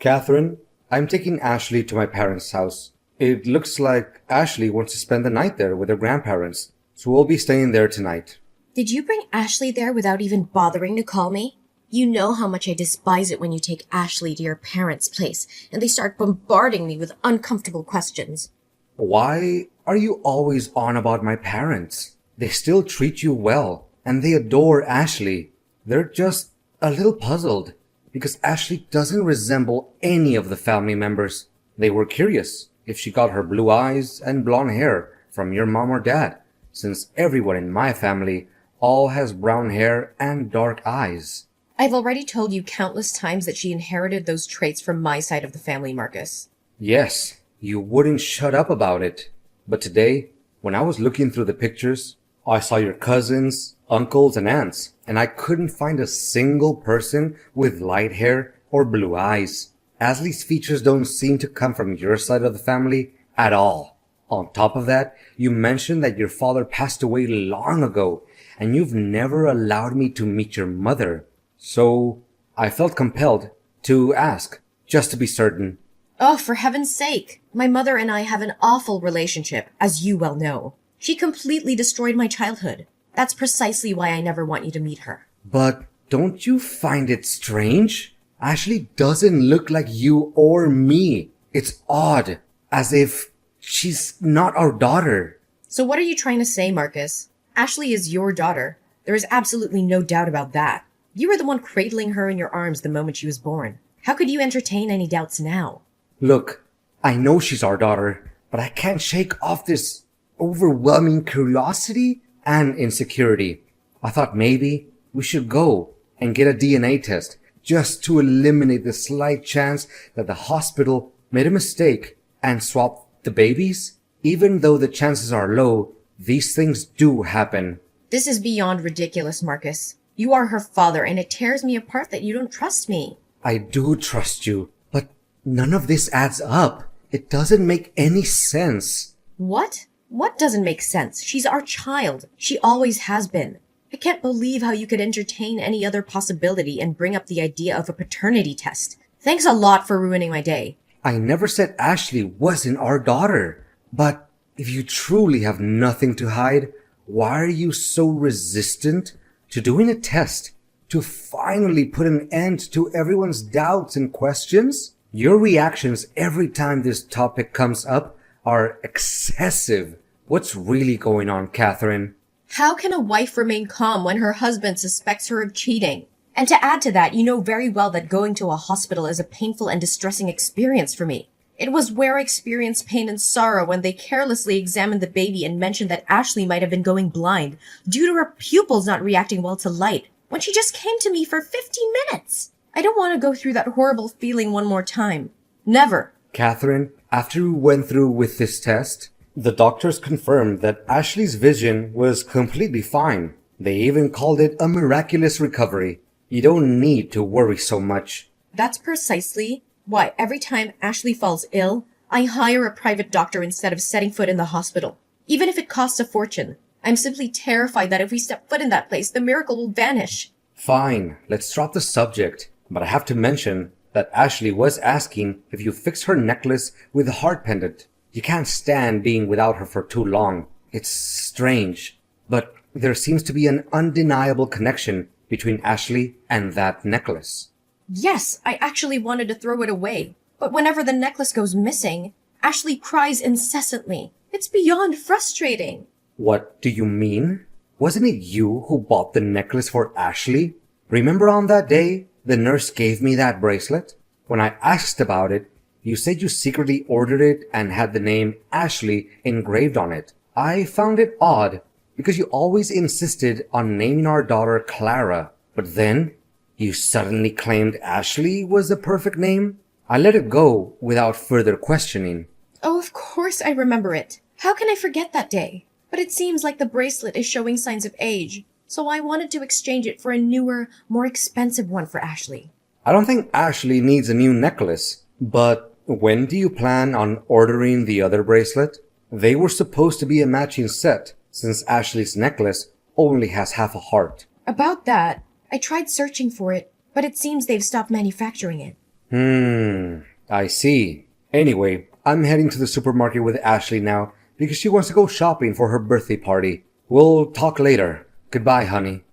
Catherine, I'm taking Ashley to my parents' house. It looks like Ashley wants to spend the night there with her grandparents, so we'll be staying there tonight. Did you bring Ashley there without even bothering to call me? You know how much I despise it when you take Ashley to your parents' place and they start bombarding me with uncomfortable questions. Why are you always on about my parents? They still treat you well, and they adore Ashley. They're just a little puzzled because Ashley doesn't resemble any of the family members. They were curious if she got her blue eyes and blonde hair from your mom or dad, since everyone in my family all has brown hair and dark eyes. I've already told you countless times that she inherited those traits from my side of the family, Marcus. Yes, you wouldn't shut up about it. But today, when I was looking through the pictures, I saw your cousins, uncles, and aunts, and I couldn't find a single person with light hair or blue eyes. Ashley's features don't seem to come from your side of the family at all. On top of that, you mentioned that your father passed away long ago, and you've never allowed me to meet your mother. So I felt compelled to ask, just to be certain. Oh, for heaven's sake! My mother and I have an awful relationship, as you well know. She completely destroyed my childhood. That's precisely why I never want you to meet her. But don't you find it strange? Ashley doesn't look like you or me. It's odd, as if she's not our daughter. So what are you trying to say, Marcus? Ashley is your daughter. There is absolutely no doubt about that. You were the one cradling her in your arms the moment she was born. How could you entertain any doubts now? Look, I know she's our daughter, but I can't shake off this overwhelming curiosity and insecurity. I thought maybe we should go and get a DNA test just to eliminate the slight chance that the hospital made a mistake and swapped the babies. Even though the chances are low, these things do happen. This is beyond ridiculous, Marcus. You are her father, and it tears me apart that you don't trust me. I do trust you, but none of this adds up. It doesn't make any sense. What? What doesn't make sense? She's our child. She always has been. I can't believe how you could entertain any other possibility and bring up the idea of a paternity test. Thanks a lot for ruining my day. I never said Ashley wasn't our daughter. But if you truly have nothing to hide, why are you so resistant to doing a test to finally put an end to everyone's doubts and questions? Your reactions every time this topic comes up are excessive. What's really going on, Catherine? How can a wife remain calm when her husband suspects her of cheating? And to add to that, you know very well that going to a hospital is a painful and distressing experience for me. It was where I experienced pain and sorrow when they carelessly examined the baby and mentioned that Ashley might have been going blind due to her pupils not reacting well to light when she just came to me for 15 minutes. I don't want to go through that horrible feeling one more time. Never. Catherine, after we went through with this test, the doctors confirmed that Ashley's vision was completely fine. They even called it a miraculous recovery. You don't need to worry so much. That's precisely why every time Ashley falls ill, I hire a private doctor instead of setting foot in the hospital. Even if it costs a fortune, I'm simply terrified that if we step foot in that place, the miracle will vanish. Fine, let's drop the subject. But I have to mention that Ashley was asking if you fix her necklace with a heart pendant. You can't stand being without her for too long. It's strange, but there seems to be an undeniable connection between Ashley and that necklace. Yes, I actually wanted to throw it away, but whenever the necklace goes missing, Ashley cries incessantly. It's beyond frustrating. What do you mean? Wasn't it you who bought the necklace for Ashley? Remember on that day the nurse gave me that bracelet? When I asked about it, you said you secretly ordered it and had the name Ashley engraved on it. I found it odd because you always insisted on naming our daughter Clara, but then you suddenly claimed Ashley was the perfect name. I let it go without further questioning. Oh, of course I remember it. How can I forget that day? But it seems like the bracelet is showing signs of age, so I wanted to exchange it for a newer, more expensive one for Ashley. I don't think Ashley needs a new necklace, but when do you plan on ordering the other bracelet? They were supposed to be a matching set, since Ashley's necklace only has half a heart. About that, I tried searching for it, but it seems they've stopped manufacturing it. I see. Anyway, I'm heading to the supermarket with Ashley now because she wants to go shopping for her birthday party. We'll talk later. Goodbye, honey.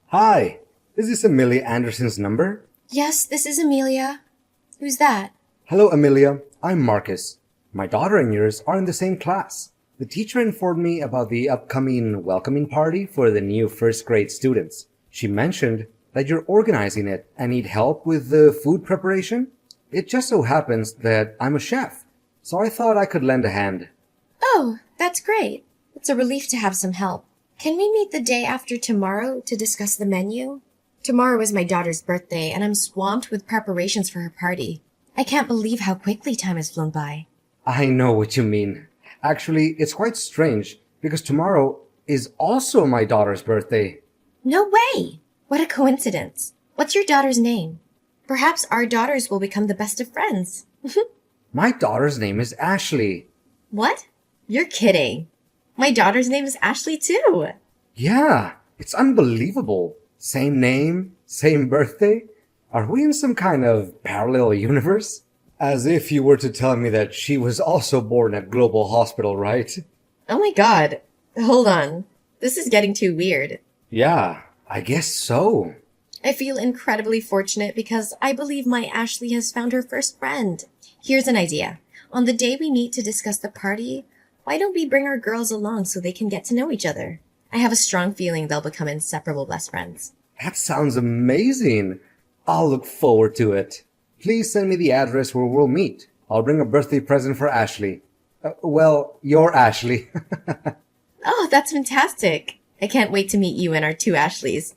Hi, is this Amelia Anderson's number? Yes, this is Amelia. Who's that? Hello, Amelia. I'm Marcus. My daughter and yours are in the same class. The teacher informed me about the upcoming welcoming party for the new first grade students. She mentioned that you're organizing it and need help with the food preparation. It just so happens that I'm a chef, so I thought I could lend a hand. Oh, that's great. It's a relief to have some help. Can we meet the day after tomorrow to discuss the menu? Tomorrow is my daughter's birthday, and I'm swamped with preparations for her party. I can't believe how quickly time has flown by. I know what you mean. Actually, it's quite strange because tomorrow is also my daughter's birthday. No way! What a coincidence. What's your daughter's name? Perhaps our daughters will become the best of friends. My daughter's name is Ashley. What? You're kidding. My daughter's name is Ashley too. Yeah, it's unbelievable. Same name, same birthday. Are we in some kind of parallel universe? As if you were to tell me that she was also born at Global Hospital, right? Oh my god. Hold on. This is getting too weird. Yeah, I guess so. I feel incredibly fortunate because I believe my Ashley has found her first friend. Here's an idea. On the day we meet to discuss the party, why don't we bring our girls along so they can get to know each other? I have a strong feeling they'll become inseparable best friends. That sounds amazing. I'll look forward to it. Please send me the address where we'll meet. I'll bring a birthday present for Ashley. Well, your Ashley. Oh, that's fantastic. I can't wait to meet you and our two Ashleys.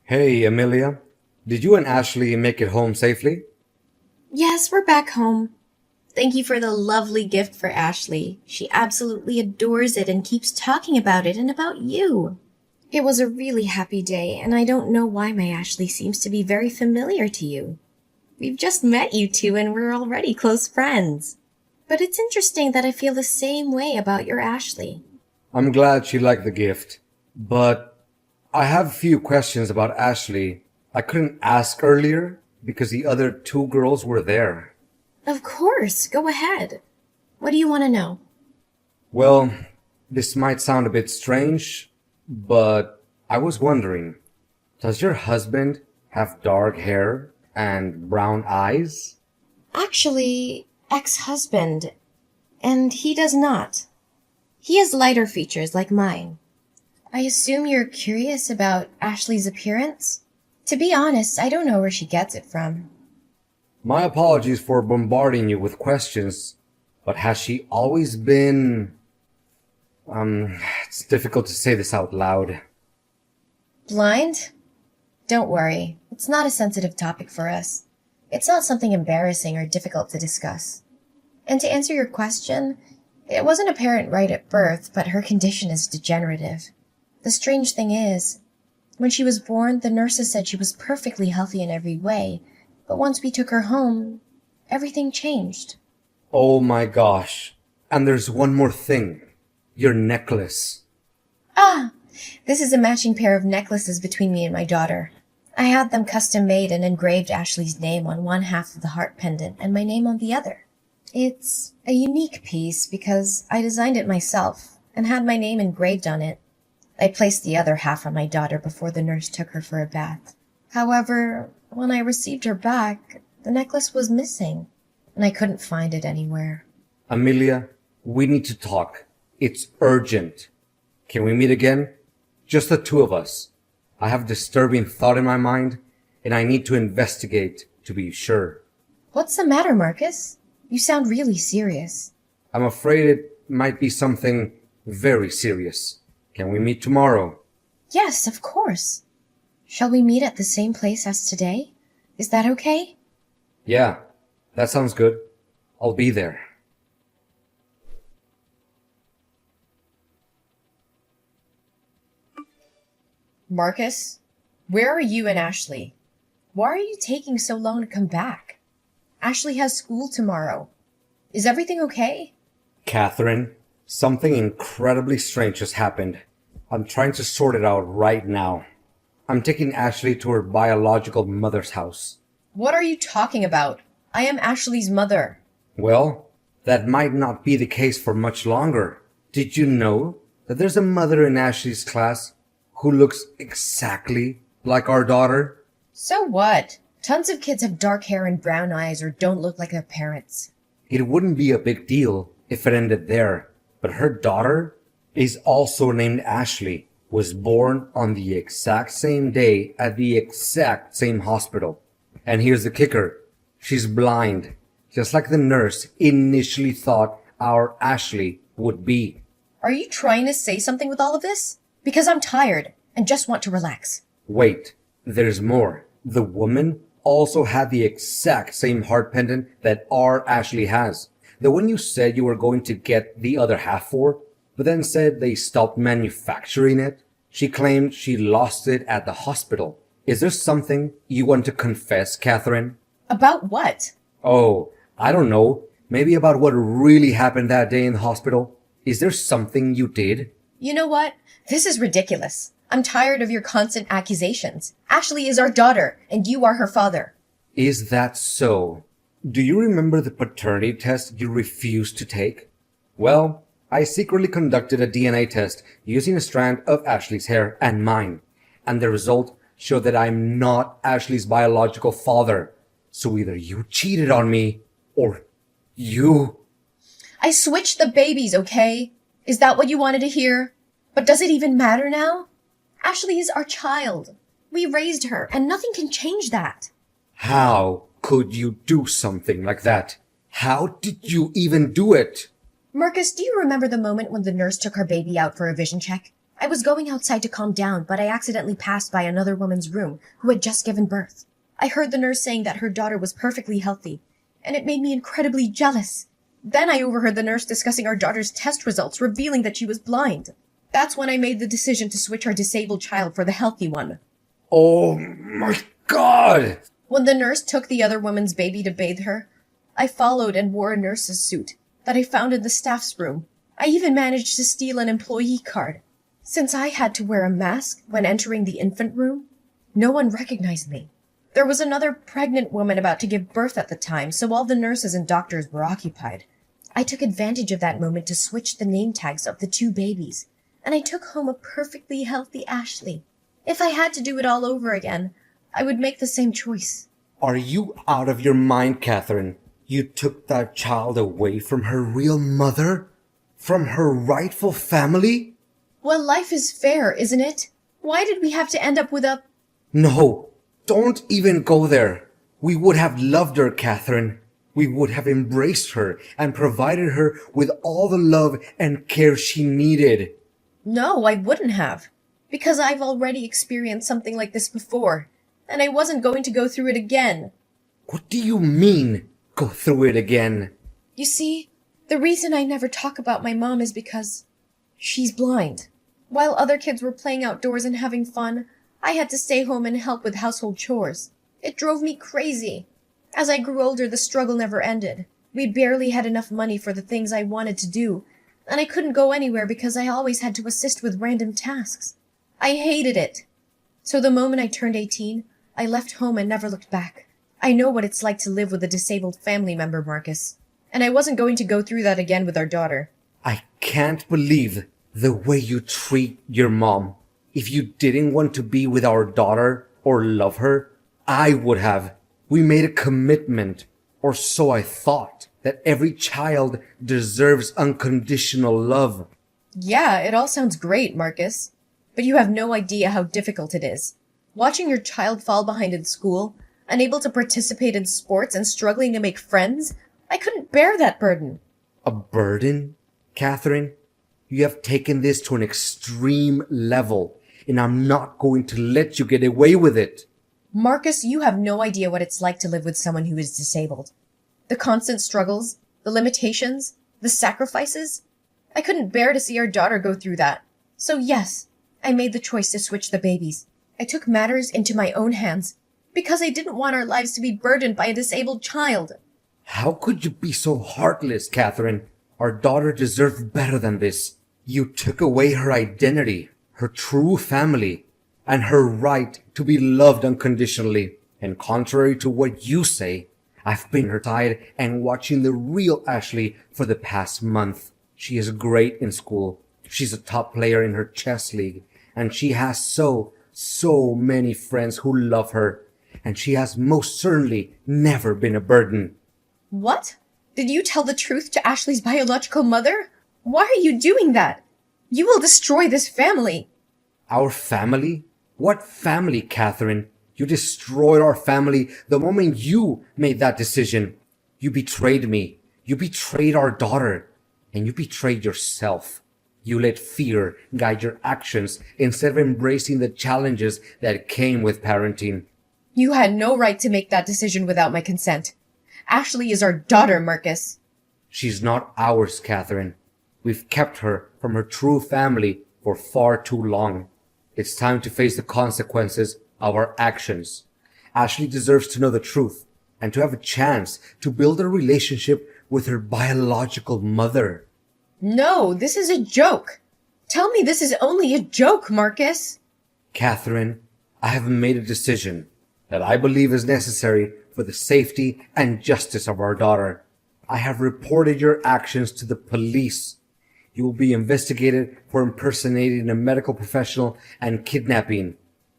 Hey, Amelia. Did you and Ashley make it home safely? Yes, we're back home. Thank you for the lovely gift for Ashley. She absolutely adores it and keeps talking about it and about you. It was a really happy day, and I don't know why my Ashley seems to be very familiar to you. We've just met you two and we're already close friends. But it's interesting that I feel the same way about your Ashley. I'm glad she liked the gift. But I have a few questions about Ashley I couldn't ask earlier because the other two girls were there. Of course, go ahead. What do you want to know? Well, this might sound a bit strange, but I was wondering, does your husband have dark hair and brown eyes? Actually, ex-husband. And he does not. He has lighter features like mine. I assume you're curious about Ashley's appearance? To be honest, I don't know where she gets it from. My apologies for bombarding you with questions, but has she always been... it's difficult to say this out loud. Blind? Don't worry. It's not a sensitive topic for us. It's not something embarrassing or difficult to discuss. And to answer your question, it wasn't apparent right at birth, but her condition is degenerative. The strange thing is, when she was born, the nurses said she was perfectly healthy in every way, but once we took her home, everything changed. Oh my gosh. And there's one more thing. Your necklace. Ah! This is a matching pair of necklaces between me and my daughter. I had them custom made and engraved Ashley's name on one half of the heart pendant and my name on the other. It's a unique piece because I designed it myself and had my name engraved on it. I placed the other half on my daughter before the nurse took her for a bath. However, when I received her back, the necklace was missing, and I couldn't find it anywhere. Amelia, we need to talk. It's urgent. Can we meet again? Just the two of us. I have a disturbing thought in my mind, and I need to investigate to be sure. What's the matter, Marcus? You sound really serious. I'm afraid it might be something very serious. Can we meet tomorrow? Yes, of course. Shall we meet at the same place as today? Is that okay? Yeah, that sounds good. I'll be there. Marcus, where are you and Ashley? Why are you taking so long to come back? Ashley has school tomorrow. Is everything okay? Catherine, something incredibly strange has happened. I'm trying to sort it out right now. I'm taking Ashley to her biological mother's house. What are you talking about? I am Ashley's mother. Well, that might not be the case for much longer. Did you know that there's a mother in Ashley's class who looks exactly like our daughter? So what? Tons of kids have dark hair and brown eyes or don't look like their parents. It wouldn't be a big deal if it ended there, but her daughter is also named Ashley, was born on the exact same day at the exact same hospital. And here's the kicker. She's blind, just like the nurse initially thought our Ashley would be. Are you trying to say something with all of this? Because I'm tired and just want to relax. Wait, there's more. The woman also had the exact same heart pendant that our Ashley has. The one you said you were going to get the other half for, but then said they stopped manufacturing it. She claimed she lost it at the hospital. Is there something you want to confess, Catherine? About what? Oh, I don't know. Maybe about what really happened that day in the hospital. Is there something you did? You know what? This is ridiculous. I'm tired of your constant accusations. Ashley is our daughter, and you are her father. Is that so? Do you remember the paternity test you refused to take? Well, I secretly conducted a DNA test using a strand of Ashley's hair and mine, and the result showed that I'm not Ashley's biological father. So either you cheated on me, or you... I switched the babies, okay? Is that what you wanted to hear? But does it even matter now? Ashley is our child. We raised her, and nothing can change that. How could you do something like that? How did you even do it? Marcus, do you remember the moment when the nurse took her baby out for a vision check? I was going outside to calm down, but I accidentally passed by another woman's room who had just given birth. I heard the nurse saying that her daughter was perfectly healthy, and it made me incredibly jealous. Then I overheard the nurse discussing our daughter's test results, revealing that she was blind. That's when I made the decision to switch our disabled child for the healthy one. Oh my God! When the nurse took the other woman's baby to bathe her, I followed and wore a nurse's suit that I found in the staff's room. I even managed to steal an employee card. Since I had to wear a mask when entering the infant room, no one recognized me. There was another pregnant woman about to give birth at the time, so all the nurses and doctors were occupied. I took advantage of that moment to switch the name tags of the two babies, and I took home a perfectly healthy Ashley. If I had to do it all over again, I would make the same choice. Are you out of your mind, Catherine? You took that child away from her real mother? From her rightful family? Well, life is fair, isn't it? Why did we have to end up with a... No, don't even go there. We would have loved her, Catherine. We would have embraced her and provided her with all the love and care she needed. No, I wouldn't have. Because I've already experienced something like this before, and I wasn't going to go through it again. What do you mean, go through it again? You see, the reason I never talk about my mom is because she's blind. While other kids were playing outdoors and having fun, I had to stay home and help with household chores. It drove me crazy. As I grew older, the struggle never ended. We barely had enough money for the things I wanted to do, and I couldn't go anywhere because I always had to assist with random tasks. I hated it. So the moment I turned 18, I left home and never looked back. I know what it's like to live with a disabled family member, Marcus. And I wasn't going to go through that again with our daughter. I can't believe the way you treat your mom. If you didn't want to be with our daughter or love her, I would have. We made a commitment, or so I thought, that every child deserves unconditional love. Yeah, it all sounds great, Marcus. But you have no idea how difficult it is. Watching your child fall behind in school, unable to participate in sports, and struggling to make friends, I couldn't bear that burden. A burden? Catherine, you have taken this to an extreme level, and I'm not going to let you get away with it. Marcus, you have no idea what it's like to live with someone who is disabled. The constant struggles, the limitations, the sacrifices. I couldn't bear to see our daughter go through that. So yes, I made the choice to switch the babies. I took matters into my own hands because I didn't want our lives to be burdened by a disabled child. How could you be so heartless, Catherine? Our daughter deserved better than this. You took away her identity, her true family, and her right to be loved unconditionally. And contrary to what you say, I've been her side and watching the real Ashley for the past month. She is great in school. She's a top player in her chess league, and she has so many friends who love her, and she has most certainly never been a burden. What? Did you tell the truth to Ashley's biological mother? Why are you doing that? You will destroy this family. Our family? What family, Catherine? You destroyed our family the moment you made that decision. You betrayed me. You betrayed our daughter. And you betrayed yourself. You let fear guide your actions instead of embracing the challenges that came with parenting. You had no right to make that decision without my consent. Ashley is our daughter, Marcus. She's not ours, Catherine. We've kept her from her true family for far too long. It's time to face the consequences of our actions. Ashley deserves to know the truth and to have a chance to build a relationship with her biological mother. No, this is a joke. Tell me this is only a joke, Marcus. Catherine, I have made a decision that I believe is necessary for the safety and justice of our daughter. I have reported your actions to the police. You will be investigated for impersonating a medical professional and kidnapping.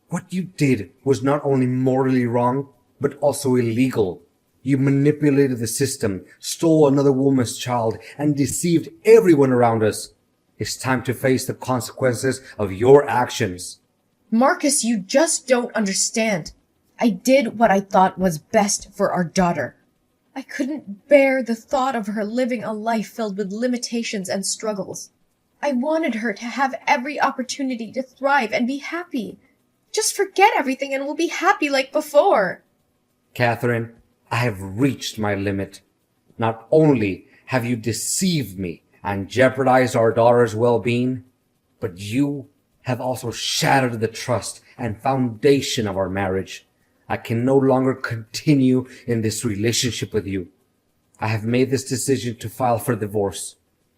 What you did was not only morally wrong, but also illegal. You manipulated the system, stole another woman's child, and deceived everyone around us. It's time to face the consequences of your actions. Marcus, you just don't understand. I did what I thought was best for our daughter. I couldn't bear the thought of her living a life filled with limitations and struggles. I wanted her to have every opportunity to thrive and be happy. Just forget everything and we'll be happy like before. Catherine, I have reached my limit. Not only have you deceived me and jeopardized our daughter's well-being, but you have also shattered the trust and foundation of our marriage. I can no longer continue in this relationship with you. I have made this decision to file for divorce.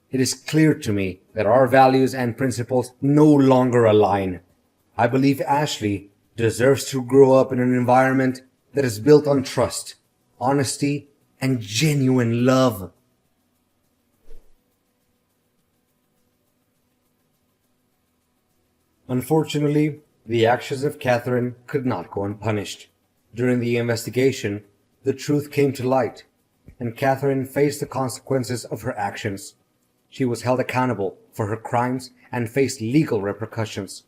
It is clear to me that our values and principles no longer align. I believe Ashley deserves to grow up in an environment that is built on trust, honesty, and genuine love. Unfortunately, the actions of Catherine could not go unpunished. During the investigation, the truth came to light, and Catherine faced the consequences of her actions. She was held accountable for her crimes and faced legal repercussions.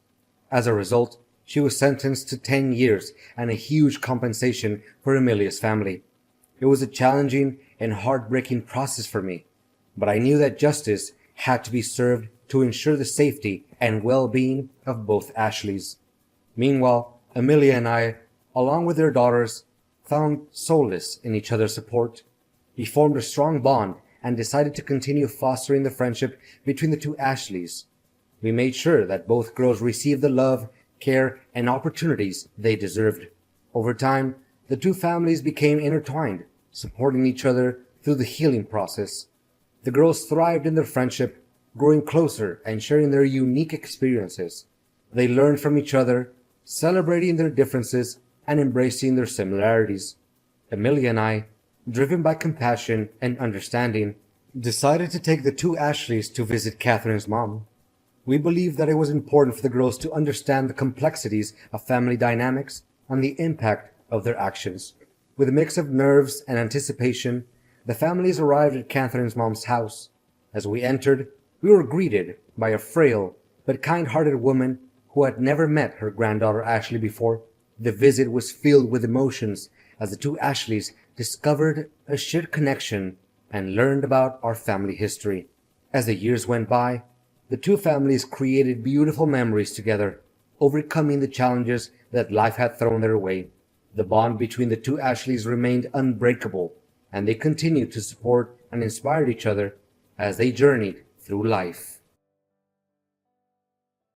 As a result, she was sentenced to 10 years and a huge compensation for Amelia's family. It was a challenging and heartbreaking process for me, but I knew that justice had to be served to ensure the safety and well-being of both Ashleys. Meanwhile, Amelia and I, along with their daughters, found solace in each other's support. We formed a strong bond and decided to continue fostering the friendship between the two Ashleys. We made sure that both girls received the love, care, and opportunities they deserved. Over time, the two families became intertwined, supporting each other through the healing process. The girls thrived in their friendship, growing closer and sharing their unique experiences. They learned from each other, celebrating their differences and embracing their similarities. Amelia and I, driven by compassion and understanding, decided to take the two Ashleys to visit Catherine's mom. We believed that it was important for the girls to understand the complexities of family dynamics and the impact of their actions. With a mix of nerves and anticipation, the families arrived at Catherine's mom's house. As we entered, we were greeted by a frail but kind-hearted woman who had never met her granddaughter Ashley before. The visit was filled with emotions as the two Ashleys discovered a shared connection and learned about our family history. As the years went by, the two families created beautiful memories together, overcoming the challenges that life had thrown their way. The bond between the two Ashleys remained unbreakable, and they continued to support and inspire each other as they journeyed through life.